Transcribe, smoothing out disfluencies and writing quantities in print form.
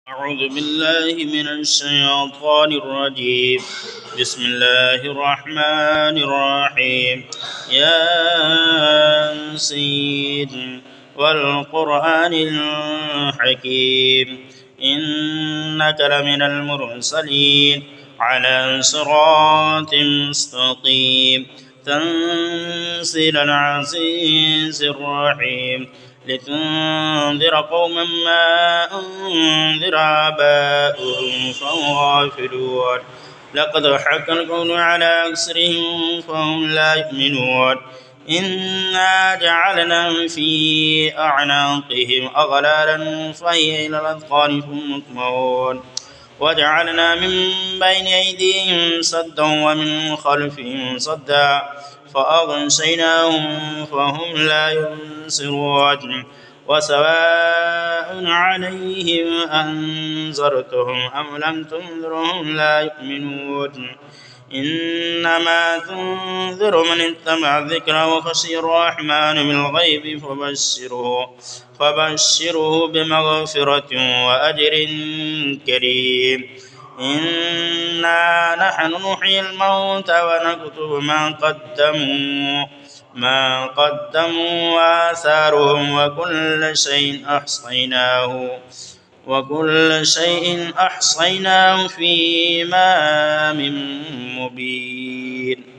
أعوذ بالله من الشيطان الرجيم. بسم الله الرحمن الرحيم. ياسين والقرآن الحكيم إنك لمن المرسلين على صراط مستقيم تنزيل العزيز الرحيم لتنذر قوما ما أنذر آباؤهم فهم غافلون لقد حق القول على أكثرهم فهم لا يؤمنون إنا جعلنا في أعناقهم أغلالا فهي إلى الأذقان هم مقمحون وجعلنا من بين أيديهم سدا ومن خلفهم صدا فأغشيناهم فهم لا يبصرون وسواء عليهم أنذرتهم أم لم تنذرهم لا يؤمنون إنما تنذر من اتبع الذكر وخشي الرحمن بالغيب فبشره بمغفرة وأجر كريم إنا نحن نحيي الموتى ونكتب ما قدموا وآثارهم وكل شيء أحصيناه في إمام مبين.